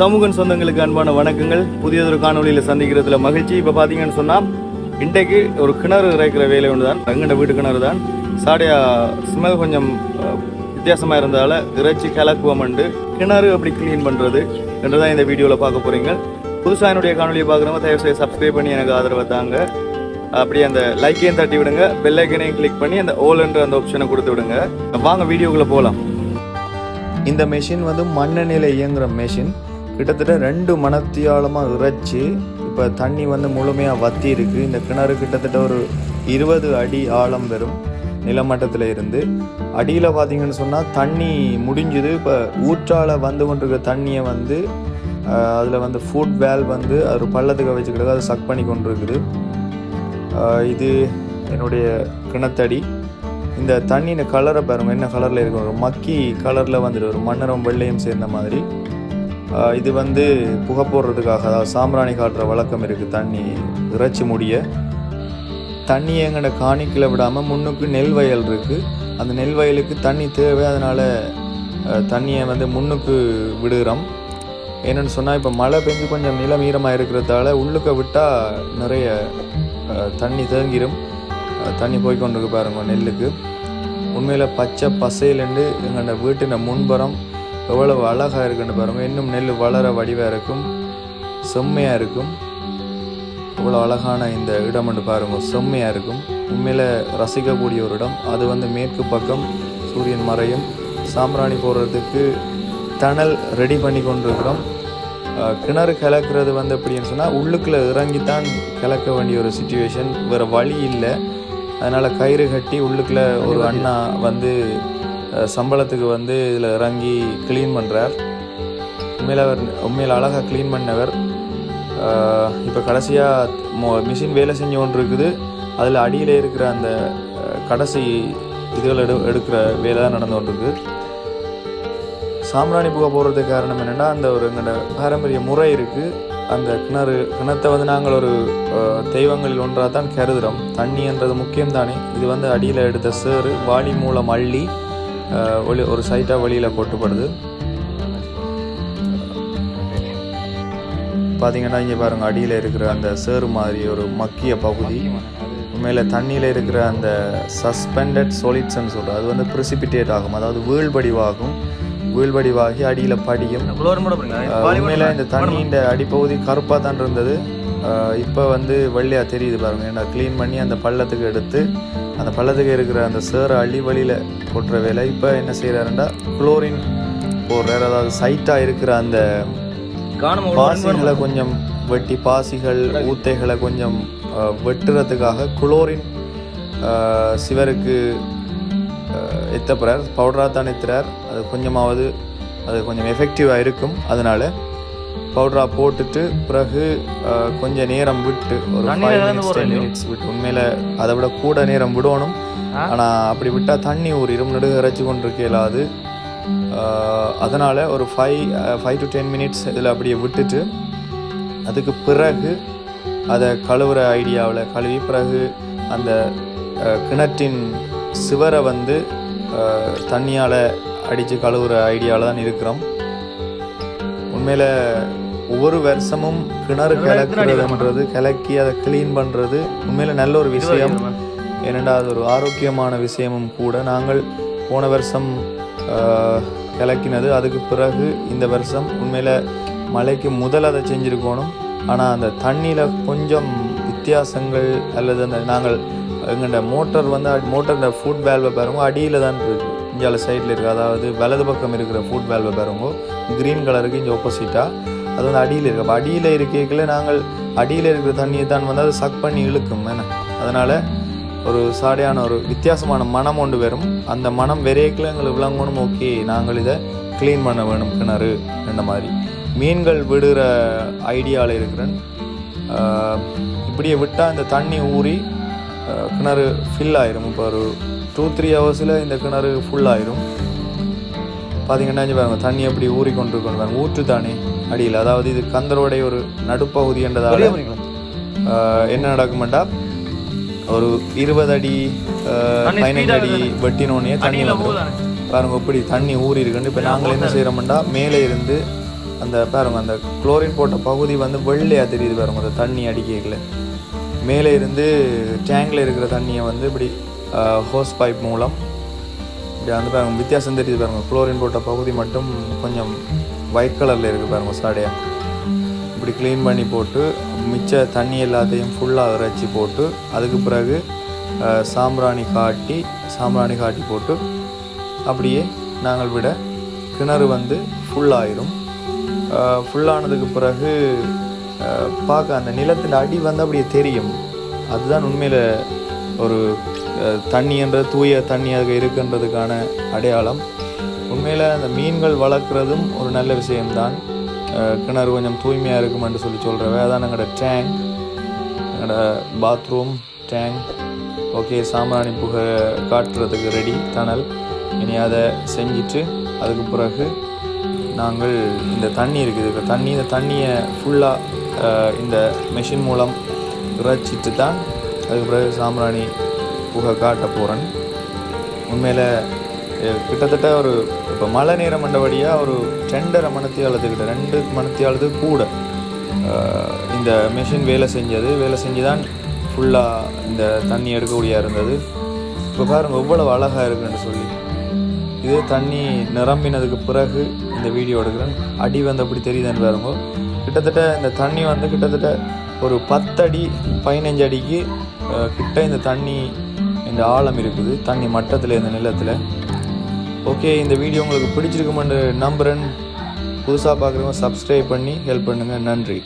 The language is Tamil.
சமூகன் சொந்தங்களுக்கு அன்பான வணக்கங்கள். புதியதொரு காணொலியில் சந்திக்கிறதுல மகிழ்ச்சி. இப்போ பார்த்தீங்கன்னு சொன்னால் இன்றைக்கு ஒரு கிணறு இறைக்கிற வேலை ஒன்று தான். எங்கள்ட வீட்டு கிணறு தான். சாடையா ஸ்மெல் கொஞ்சம் வித்தியாசமாக இருந்தால இறைச்சி கிளக்குவமண்டு கிணறு அப்படி க்ளீன் பண்ணுறது என்றுதான் இந்த வீடியோவில் பார்க்க போகிறீங்க. புதுசாக என்னுடைய காணொலியை பார்க்குறவங்க தயவுசெய்து சப்ஸ்கிரைப் பண்ணி எனக்கு ஆதரவை தாங்க. அப்படியே அந்த லைக்கையும் தட்டி விடுங்க, பெல் ஐக்கனையும் கிளிக் பண்ணி அந்த ஓல் என்ற அந்த ஆப்ஷனை கொடுத்து விடுங்க. வாங்க வீடியோக்குள்ளே போகலாம். இந்த மெஷின் வந்து மண்ணெண்ணில் இயங்குகிற மெஷின். கிட்டத்தட்ட 2 மணத்தியாலமாக இறைச்சி இப்போ தண்ணி வந்து முழுமையாக வத்தி இருக்குது. இந்த கிணறு கிட்டத்தட்ட ஒரு 20 அடி ஆழம் வரும் நிலமட்டத்தில் இருந்து. அடியில் பார்த்தீங்கன்னு சொன்னால் தண்ணி முடிஞ்சுது. இப்போ ஊற்றால் வந்து கொண்டிருக்க தண்ணியை வந்து அதில் வந்து ஃபுட் வேல் வந்து ஒரு பள்ளத்துக்கு வச்சுக்கிட்டு அதை சக் பண்ணி கொண்டு இருக்குது. இது என்னுடைய கிணத்தடி. இந்த தண்ணியின் கலரை பாருங்கள், என்ன கலரில் இருக்கும், ஒரு மக்கி கலரில் வந்துட்டு ஒரு மண்ணரும் வெள்ளையும் சேர்ந்த மாதிரி. இது வந்து புகை போடுறதுக்காக, அதாவது சாம்பிராணி காட்டுற வழக்கம் இருக்குது. தண்ணி இறைச்சி முடிய தண்ணியை எங்கள்ட காணிக்கில் விடாமல் முன்னுக்கு நெல் வயல் இருக்குது. அந்த நெல் வயலுக்கு தண்ணி தேவை. அதனால் தண்ணியை வந்து முன்னுக்கு விடுகிறோம். என்னென்னு சொன்னால் இப்போ மழை பெஞ்சு கொஞ்சம் நிலம் ஈரமாக இருக்கிறதால உள்ளுக்க விட்டால் நிறைய தண்ணி தேங்கிடும். தண்ணி போய்கொண்டிருக்கு பாருங்க நெல்லுக்கு. உண்மையில் பச்சை பசையிலேருந்து எங்களோட வீட்டின் முன்புறம் எவ்வளவு அழகாக இருக்குன்னு பாருங்கள். இன்னும் நெல் வளர வடிவாக இருக்கும், செம்மையாக இருக்கும். இவ்வளோ அழகான இந்த இடம்னு பாருங்கள், செம்மையாக இருக்கும். உண்மையில் ரசிக்கக்கூடிய ஒரு இடம். அது வந்து மேற்கு பக்கம் சூரியன் மறையும். சாம்பிராணி போடுறதுக்கு தணல் ரெடி பண்ணி கொண்டிருக்கிறோம். கிணறு கிளக்கிறது வந்து எப்படின்னு சொன்னால் உள்ளுக்குள்ளே இறங்கித்தான் கிளக்க வேண்டிய ஒரு சிச்சுவேஷன், வேறு வழி இல்லை. அதனால் கயிறு கட்டி உள்ளுக்குள்ளே ஒரு அண்ணா வந்து சம்பளத்துக்கு வந்து இதில் இறங்கி க்ளீன் பண்ணுறார். உண்மையில் அழகாக க்ளீன் பண்ணவர். இப்போ கடைசியாக மிஷின் வேலை செஞ்சு கொண்டு இருக்குது. அதில் அடியில் இருக்கிற அந்த கடைசி இதுகள் எடுக்கிற வேலை தான் நடந்து கொண்டிருக்கு. சாம்பிராணி புகை போடுறதுக்கு காரணம் என்னென்னா, அந்த ஒரு எங்களோட பாரம்பரிய முறை இருக்குது. அந்த கிணத்தை வந்து நாங்கள் ஒரு தெய்வங்களில் ஒன்றாக தான் கருதுகிறோம். தண்ணின்றது முக்கியம் தானே. இது வந்து அடியில் எடுத்த சேறு வாளி மூலம் அள்ளி ஒரு சைட்டாக வெளியில் கொட்டுப்படுது. பார்த்தீங்கன்னா இங்கே பாருங்கள், அடியில் இருக்கிற அந்த சேறு மாதிரி ஒரு மக்கிய பகுதி. உண்மையில் தண்ணியில் இருக்கிற அந்த சஸ்பெண்டட் சொலிட்ஸ்ன்னு சொல்கிறோம், அது வந்து ப்ரிசிபிடேட் ஆகும், அதாவது வீழ்வடிவாகி அடியில் படியும். உண்மையில் இந்த தண்ணியின் அடிப்பகுதி கருப்பாக தான் இருந்தது. இப்போ வந்து வெள்ளையாக தெரியுது பாருங்கள். ஏன்னா க்ளீன் பண்ணி அந்த பள்ளத்துக்கு எடுத்து அந்த பள்ளத்துக்கு இருக்கிற அந்த சேரை அள்ளி வழியில் கொட்டுற வேலை. இப்போ என்ன செய்கிறாருன்னா குளோரின் போடுறார். அதாவது சைட்டாக இருக்கிற அந்த பாசிகளை கொஞ்சம் வெட்டி, பாசிகள் ஊத்தைகளை கொஞ்சம் வெட்டுறதுக்காக குளோரின் சிவருக்கு எத்தப்படுறார். பவுடராக தான் எத்துறார். அது கொஞ்சமாவது அது கொஞ்சம் எஃபெக்டிவாக இருக்கும். அதனால் பவுடராக போட்டுட்டு பிறகு கொஞ்சம் நேரம் விட்டு ஒரு 5 minutes விட்டு, உண்மையில் அதை விட கூட நேரம் விடணும். ஆனால் அப்படி விட்டால் தண்ணி ஊறிடும், நடுக இறைச்சி கொண்டிருக்க இயலாது. அதனால் ஒரு 5 to 10 minutes இதில் அப்படியே விட்டுட்டு அதுக்கு பிறகு அதை கழுவுற ஐடியாவில் கழுவி பிறகு அந்த கிணற்றின் சிவரை வந்து தண்ணியால் அடித்து கழுவுற ஐடியாவில் தான் இருக்கிறோம். உண்மையில் ஒவ்வொரு வருஷமும் கிணறு கிளக்குறதுன்றது, கிளக்கி அதை க்ளீன் பண்ணுறது உண்மையில் நல்ல ஒரு விஷயம். ஏனென்றால் அது ஒரு ஆரோக்கியமான விஷயமும் கூட. நாங்கள் போன வருஷம் கிளக்கினது, அதுக்கு பிறகு இந்த வருஷம் உண்மையில் மழைக்கு முதல் அதை செஞ்சுருக்கணும். ஆனால் அந்த தண்ணியில் கொஞ்சம் வித்தியாசங்கள் அல்லது அந்த நாங்கள் எங்கள்ட மோட்டர் வந்து மோட்டரோட ஃபுட் வேல்வை பாருங்க அடியில் தான் இருக்குது. இங்கே சைடில் இருக்குது, அதாவது வலது பக்கம் இருக்கிற ஃபுட் வேல்வை பாருங்க க்ரீன் கலருக்கு இங்கே ஆப்போசிட்டாக அது வந்து அடியில் இருக்குது. அப்போ அடியில் இருக்கைக்குள்ள நாங்கள் அடியில் இருக்கிற தண்ணியை தான் வந்து அதை சக் பண்ணி இழுக்கும். என்ன அதனால் ஒரு சாடையான ஒரு வித்தியாசமான மனம் ஒன்று வரும். அந்த மனம் வெறையக்கில் எங்களுக்கு விளங்கணும். ஓகே, நாங்கள் இதை க்ளீன் பண்ண வேணும் கிணறு இந்த மாதிரி. மீன்கள் விடுகிற ஐடியாவில் இருக்கிறேன். இப்படியே விட்டால் இந்த தண்ணி ஊறி கிணறு ஃபில் ஆயிரும். இப்போ ஒரு 2-3 ஹவர்ஸில் இந்த கிணறு ஃபுல்லாயிரும். பார்த்தீங்கன்னா பாருங்க தண்ணி எப்படி ஊறி கொண்டு பாருங்க. ஊற்று தானே அடியில், அதாவது இது கந்தரோடைய ஒரு நடுப்பகுதி என்றதால் என்ன நடக்குமெண்டா, ஒரு 20 அடி 15 அடி வெட்டினோடனே தண்ணி வந்துடும். பாருங்க எப்படி தண்ணி ஊறி இருக்குன்னு. இப்போ நாங்கள் என்ன செய்கிறோம்னா மேலே இருந்து அந்த பாருங்க அந்த குளோரின் போட்ட பகுதி வந்து வெள்ளையாக தெரியுது பாருங்க அந்த தண்ணி அடிக்கல. மேலே இருந்து டேங்கில் இருக்கிற தண்ணியை வந்து இப்படி ஹோஸ் பைப் மூலம் இப்படி அந்த பாருங்க வித்தியாசம் தெரியுது பாருங்க. குளோரின் போட்ட பகுதி மட்டும் கொஞ்சம் ஒயிட் கலரில் இருக்குது பாருங்க சாடையாக. இப்படி க்ளீன் பண்ணி போட்டு மிச்ச தண்ணி எல்லாத்தையும் ஃபுல்லாக இறைச்சி போட்டு அதுக்கு பிறகு சாம்பிராணி காட்டி போட்டு அப்படியே நாங்கள் விட கிணறு வந்து ஃபுல்லாயிரும். ஃபுல்லானதுக்கு பிறகு பார்க்க அந்த நிலத்தில் அடி வந்து அப்படியே தெரியும். அதுதான் உண்மையில் ஒரு தண்ணின்ற தூய தண்ணியாக இருக்குன்றதுக்கான அடையாளம். உண்மையில் அந்த மீன்கள் வளர்க்குறதும் ஒரு நல்ல விஷயம்தான். கிணறு கொஞ்சம் தூய்மையாக இருக்குமென்று சொல்கிறவ அதான் எங்களோட டேங்க், எங்களோட பாத்ரூம் டேங்க். ஓகே, சாம்பிராணி புகை காட்டுறதுக்கு ரெடி தணல். இனி அதை செஞ்சுட்டு அதுக்கு பிறகு நாங்கள் இந்த தண்ணி இருக்குது இந்த தண்ணியை ஃபுல்லாக இந்த மெஷின் மூலம் இறைச்சிட்டு தான் அதுக்கு பிறகு சாம்பிராணி புகை காட்ட போகிறேன். உண்மையில் கிட்டத்தட்ட ஒரு இப்போ மழை நேரம் மண்டபடியாக ஒரு 2.5 மணித்தியாலத்துக்கிட்ட 2 மணித்தியாலத்துக்கு கூட இந்த மெஷின் வேலை செஞ்சு தான் ஃபுல்லாக இந்த தண்ணி எடுக்கக்கூடியாக இருந்தது. இப்போ பாருங்கள் எவ்வளவு அழகாக இருக்குன்னு சொல்லி. இதே தண்ணி நிரம்பினதுக்கு பிறகு இந்த வீடியோ எடுக்கிறேன். அடி வந்து அப்படி தெரியுதுன்னு பாருங்க. கிட்டத்தட்ட இந்த தண்ணி வந்து கிட்டத்தட்ட ஒரு 10 அடி 15 அடிக்கு கிட்ட இந்த தண்ணி இந்த ஆழம் இருக்குது தண்ணி மட்டத்தில் இந்த நிலத்தில். ஓகே, இந்த வீடியோ உங்களுக்கு பிடிச்சிருக்குமென்று நம்புகிறேன். புதுசாக பார்க்குறவங்க சப்ஸ்கிரைப் பண்ணி ஹெல்ப் பண்ணுங்கள். நன்றி.